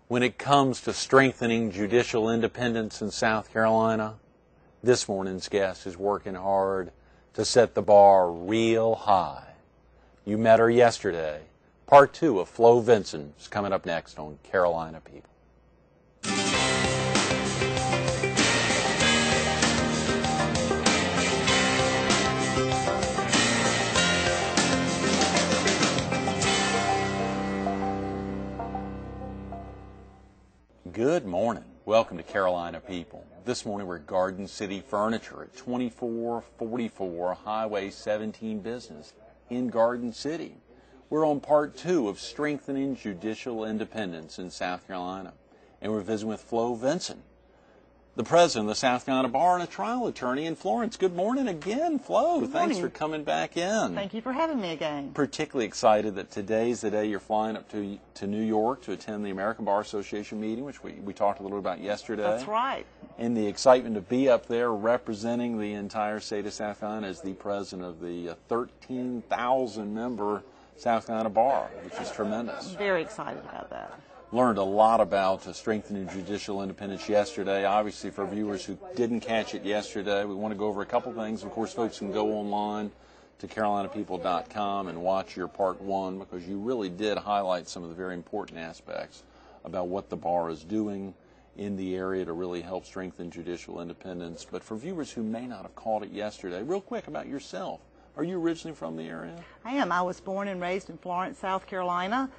When it comes to strengthening judicial independence in South Carolina, this morning's guest is working hard to set the bar real high. You met her yesterday. Part 2 of Flo Vinson is coming up next on Carolina People. Good morning. Welcome to Carolina People. This morning we're at Garden City Furniture at 2444 Highway 17 Business in Garden City. We're on part 2 of strengthening judicial independence in South Carolina. And we're visiting with Flo Vinson, the president of the South Carolina Bar and a trial attorney in Florence. Good morning again, Flo. Good morning. Thanks for coming back in. Thank you for having me again. Particularly excited that today's the day you're flying up to New York to attend the American Bar Association meeting, which we talked a little about yesterday. That's right. And the excitement to be up there representing the entire state of South Carolina as the president of the 13,000-member South Carolina Bar, which is tremendous. I'm very excited about that. Learned a lot about strengthening judicial independence yesterday. Obviously, for viewers who didn't catch it yesterday, we want to go over a couple things. Of course, folks can go online to carolinapeople.com and watch your part 1 because you really did highlight some of the very important aspects about what the bar is doing in the area to really help strengthen judicial independence. But for viewers who may not have caught it yesterday, real quick about yourself. Are you originally from the area? I am. I was born and raised in Florence, South Carolina.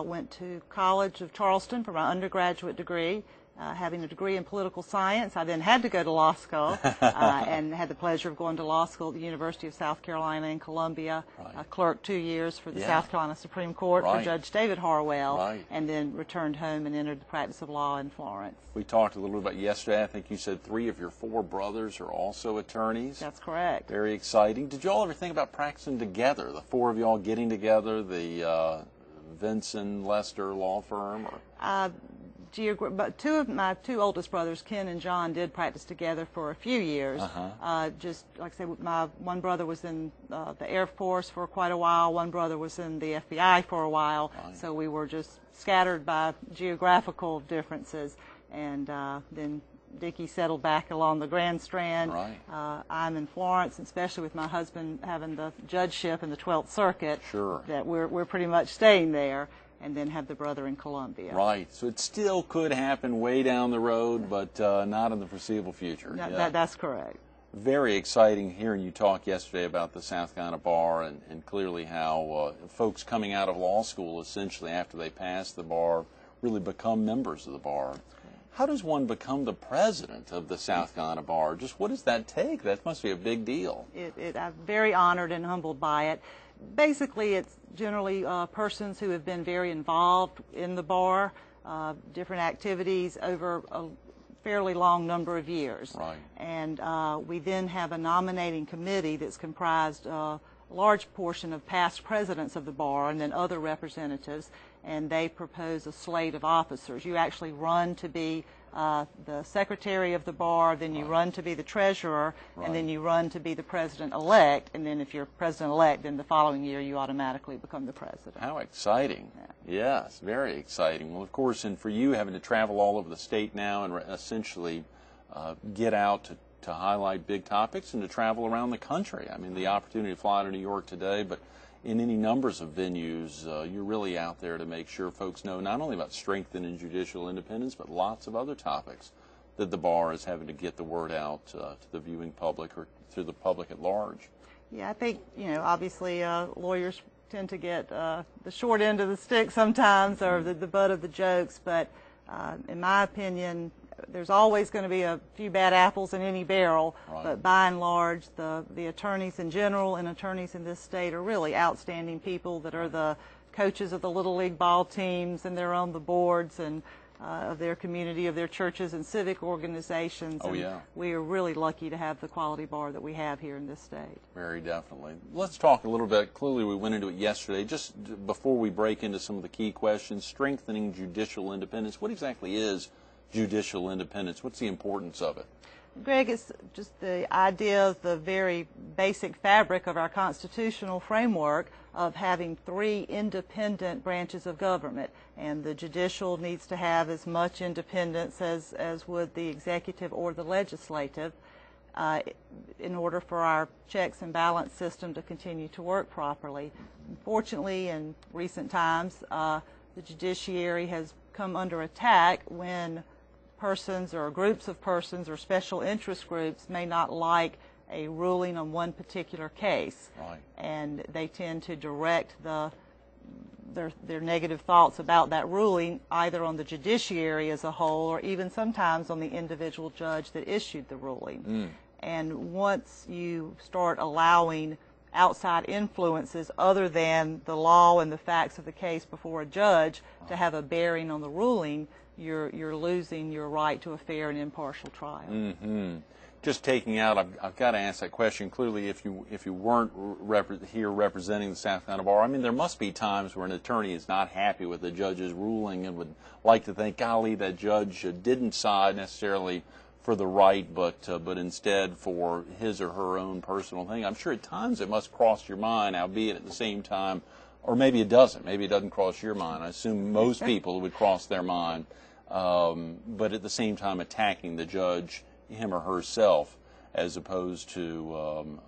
Went to College of Charleston for my undergraduate degree. Having a degree in political science, I then had to go to law school and had the pleasure of going to law school at the University of South Carolina in Columbia. Right. Clerked 2 years for the South Carolina Supreme Court for Judge David Harwell, and then returned home and entered the practice of law in Florence. We talked a little bit about yesterday. I think you said 3 of your 4 brothers are also attorneys. That's correct. Very exciting. Did you all ever think about practicing together, the 4 of you all getting together, the Vinson Lester law firm? Or? But my two oldest brothers, Ken and John, did practice together for a few years. Just like I said, my one brother was in the Air Force for quite a while. One brother was in the FBI for a while. So we were just scattered by geographical differences. And then Dickie settled back along the Grand Strand. I'm in Florence, especially with my husband having the judgeship in the 12th Circuit. That we're pretty much staying there. And then have the brother in Columbia. Right. So it still could happen way down the road, but not in the foreseeable future. That's correct. Very exciting hearing you talk yesterday about the South Carolina Bar and clearly how folks coming out of law school essentially after they pass the bar really become members of the bar. How does one become the president of the South Carolina Bar? Just what does that take? That must be a big deal. I'm very honored and humbled by it. Basically, it's generally persons who have been very involved in the bar, different activities over a fairly long number of years. And we then have a nominating committee that's comprised a large portion of past presidents of the bar and then other representatives, and they propose a slate of officers. You actually run to be the secretary of the bar, then you run to be the treasurer, and then you run to be the president-elect, and then if you're president-elect, then the following year you automatically become the president. How exciting. Yes, very exciting. Well, of course, and for you having to travel all over the state now and essentially get out to highlight big topics and to travel around the country. I mean, the opportunity to fly to New York today, but in any numbers of venues, you're really out there to make sure folks know not only about strengthening judicial independence, but lots of other topics that the bar is having to get the word out to the viewing public or to the public at large. Yeah, I think, obviously lawyers tend to get the short end of the stick sometimes or the butt of the jokes, but in my opinion, there's always going to be a few bad apples in any barrel, but by and large, the attorneys in general and attorneys in this state are really outstanding people that are the coaches of the Little League ball teams, and they're on the boards and of their community, of their churches and civic organizations. We are really lucky to have the quality bar that we have here in this state. Very definitely. Let's talk a little bit. Clearly, we went into it yesterday. Just before we break into some of the key questions, strengthening judicial independence. What exactly is judicial independence? What's the importance of it? Greg, it's just the idea of the very basic fabric of our constitutional framework of having three independent branches of government, and the judicial needs to have as much independence as would the executive or the legislative in order for our checks and balance system to continue to work properly. Unfortunately, in recent times, the judiciary has come under attack when persons or groups of persons or special interest groups may not like a ruling on one particular case. Right. And they tend to direct their negative thoughts about that ruling either on the judiciary as a whole or even sometimes on the individual judge that issued the ruling. And once you start allowing outside influences other than the law and the facts of the case before a judge to have a bearing on the ruling, you're losing your right to a fair and impartial trial. Just taking out, I've got to ask that question. Clearly, if you weren't here representing the South Carolina Bar, I mean, there must be times where an attorney is not happy with the judge's ruling and would like to think, golly, that judge didn't side necessarily for the right, but instead for his or her own personal thing. I'm sure at times it must cross your mind, albeit at the same time, or maybe it doesn't. Maybe it doesn't cross your mind. I assume most people would cross their mind. But at the same time attacking the judge, him or herself, as opposed to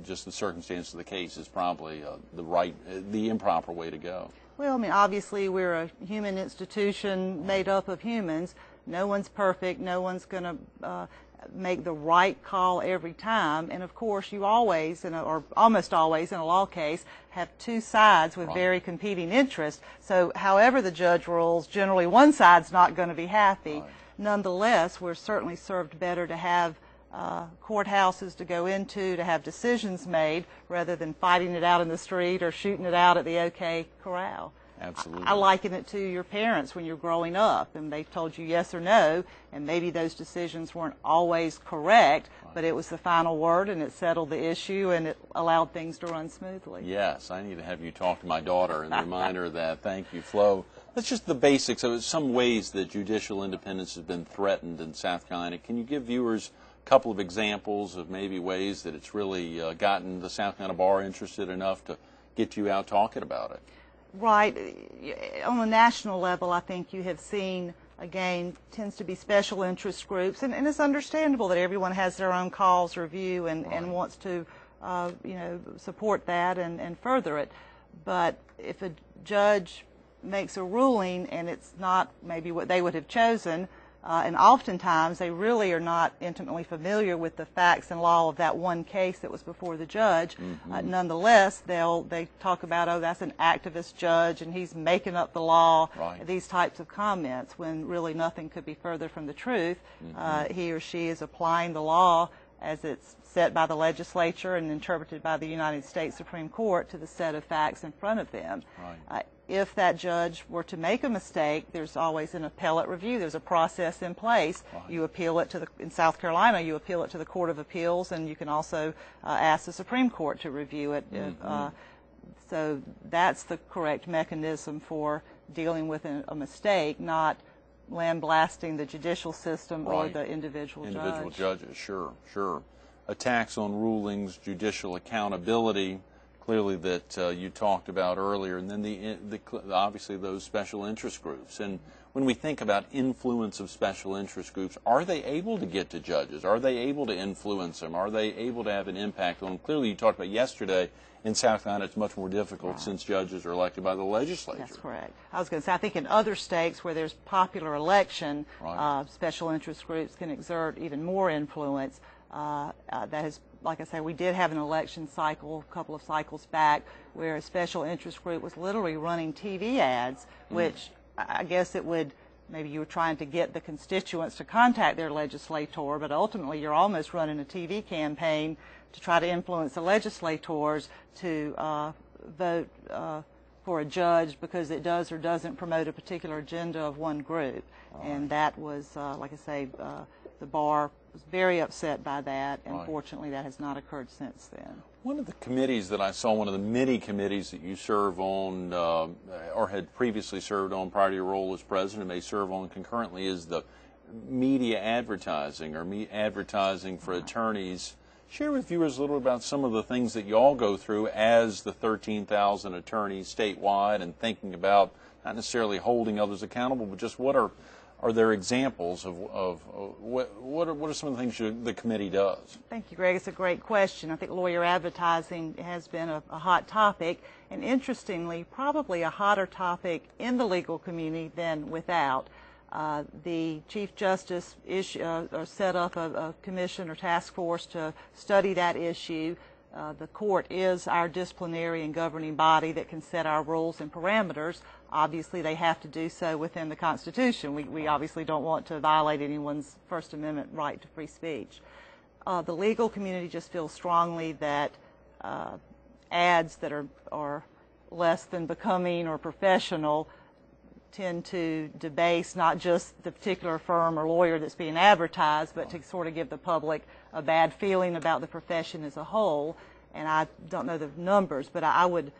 just the circumstance of the case is probably the improper way to go. Well, I mean, obviously we're a human institution made up of humans. No one's perfect. No one's going to make the right call every time. And of course, you always, or almost always in a law case, have two sides with very competing interests. So however the judge rules, generally one side's not going to be happy. Nonetheless, we're certainly served better to have courthouses to go into, to have decisions made, rather than fighting it out in the street or shooting it out at the OK Corral. Absolutely. I liken it to your parents when you're growing up and they told you yes or no, and maybe those decisions weren't always correct, but it was the final word and it settled the issue and it allowed things to run smoothly. Yes, I need to have you talk to my daughter and remind her that. Thank you, Flo. That's just the basics of it. Some ways that judicial independence has been threatened in South Carolina. Can you give viewers a couple of examples of maybe ways that it's really gotten the South Carolina Bar interested enough to get you out talking about it? Right. On a national level, I think you have seen, again, tends to be special interest groups, and it's understandable that everyone has their own cause or view and wants to, support that and further it. But if a judge makes a ruling and it's not maybe what they would have chosen, and oftentimes they really are not intimately familiar with the facts and law of that one case that was before the judge. Nonetheless, they talk about, oh, that's an activist judge and he's making up the law, these types of comments, when really nothing could be further from the truth. He or she is applying the law as it's set by the legislature and interpreted by the United States Supreme Court to the set of facts in front of them. If that judge were to make a mistake, there's always an appellate review. There's a process in place. You appeal it to in South Carolina, you appeal it to the Court of Appeals, and you can also ask the Supreme Court to review it. So that's the correct mechanism for dealing with a mistake, not lambasting the judicial system or the individual judge. Individual judges, sure. Attacks on rulings, judicial accountability, clearly that you talked about earlier, and then obviously those special interest groups. And when we think about influence of special interest groups, are they able to get to judges? Are they able to influence them? Are they able to have an impact on them? Clearly, you talked about yesterday, in South Carolina, it's much more difficult since judges are elected by the legislature. That's correct. I was going to say, I think in other states where there's popular election, special interest groups can exert even more influence. That has, like I say, we did have an election cycle a couple of cycles back where a special interest group was literally running TV ads, which I guess it would, maybe you were trying to get the constituents to contact their legislator, but ultimately you're almost running a TV campaign to try to influence the legislators to vote for a judge because it does or doesn't promote a particular agenda of one group. And that was, like I say, the bar was very upset by that, and fortunately that has not occurred since then. One of the committees that I saw, one of the many committees that you serve on or had previously served on prior to your role as president, may serve on concurrently, is the media advertising or advertising for attorneys. Share with viewers a little about some of the things that you all go through as the 13,000 attorneys statewide, and thinking about not necessarily holding others accountable, but just what are there examples of what are some of the things the committee does? Thank you, Greg. It's a great question. I think lawyer advertising has been a hot topic, and interestingly, probably a hotter topic in the legal community than without. The Chief Justice set up a commission or task force to study that issue. The court is our disciplinary and governing body that can set our rules and parameters. Obviously, they have to do so within the Constitution. We obviously don't want to violate anyone's First Amendment right to free speech. The legal community just feels strongly that ads that are less than becoming or professional tend to debase not just the particular firm or lawyer that's being advertised, but to sort of give the public a bad feeling about the profession as a whole. And I don't know the numbers, but I would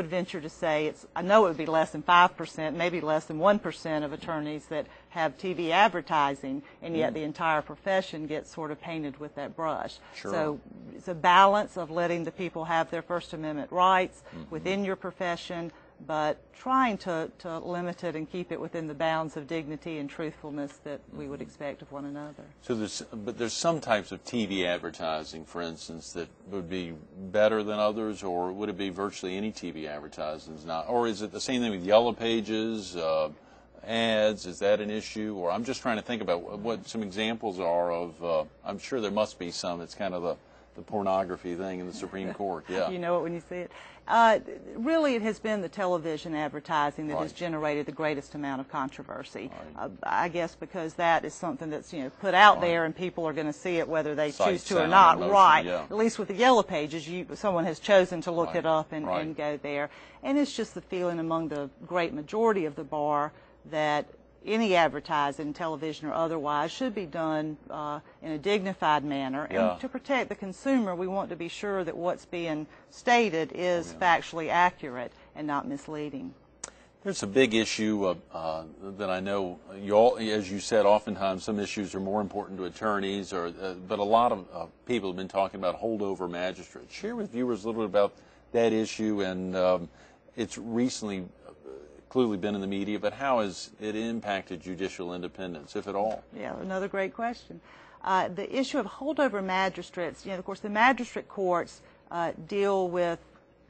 venture to say I know it would be less than 5%, maybe less than 1% of attorneys that have TV advertising, and yet the entire profession gets sort of painted with that brush. Sure. So it's a balance of letting the people have their First Amendment rights within your profession, but trying to limit it and keep it within the bounds of dignity and truthfulness that we would expect of one another. So there's some types of TV advertising, for instance, that would be better than others, or would it be virtually any TV advertising is not? Or is it the same thing with Yellow Pages, ads? Is that an issue? Or I'm just trying to think about what some examples are of, I'm sure there must be some. It's kind of the pornography thing in the Supreme Court. Yeah. You know it when you see it. Really, it has been the television advertising that has generated the greatest amount of controversy. I guess because that is something that's put out there, and people are going to see it whether they choose to or not. Motion, yeah. At least with the Yellow Pages, someone has chosen to look it up and go there. And it's just the feeling among the great majority of the bar that any advertising, television or otherwise, should be done in a dignified manner. And to protect the consumer, we want to be sure that what's being stated is factually accurate and not misleading. There's a big issue that I know you all, as you said, oftentimes some issues are more important to attorneys, but a lot of people have been talking about holdover magistrates. Share with viewers a little bit about that issue, and it's recently clearly been in the media, but how has it impacted judicial independence, if at all? Yeah, another great question. The issue of holdover magistrates, of course, the magistrate courts deal with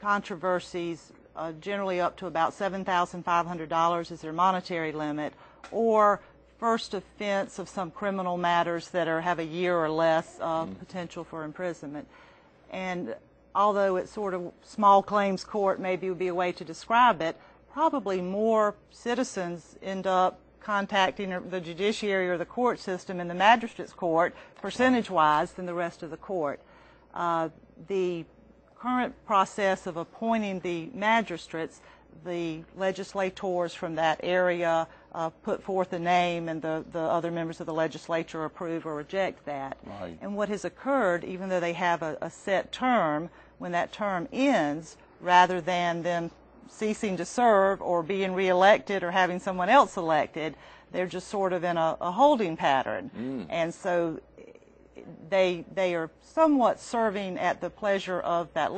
controversies generally up to about $7,500 is their monetary limit, or first offense of some criminal matters that have a year or less potential for imprisonment. And although it's sort of small claims court maybe would be a way to describe it, probably more citizens end up contacting the judiciary or the court system in the magistrate's court, percentage-wise, than the rest of the court. The current process of appointing the magistrates, the legislators from that area put forth a name, and the other members of the legislature approve or reject that. Right. And what has occurred, even though they have a set term, when that term ends, rather than them ceasing to serve or being reelected or having someone else elected, they're just sort of in a holding pattern. And so they are somewhat serving at the pleasure of that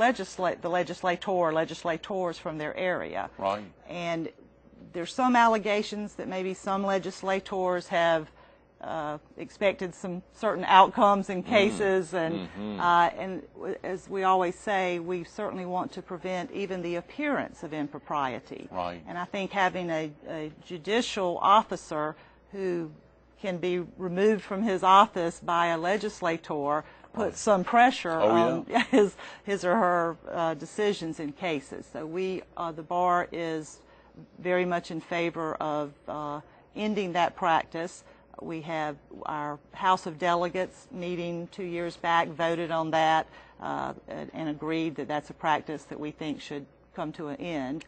the legislator or legislators from their area. Right. And there's some allegations that maybe some legislators have expected some certain outcomes in cases, and as we always say, we certainly want to prevent even the appearance of impropriety. Right. And I think having a judicial officer who can be removed from his office by a legislator puts some pressure on his or her decisions in cases. So the bar is very much in favor of ending that practice. We have our House of Delegates meeting 2 years back, voted on that, and agreed that that's a practice that we think should come to an end.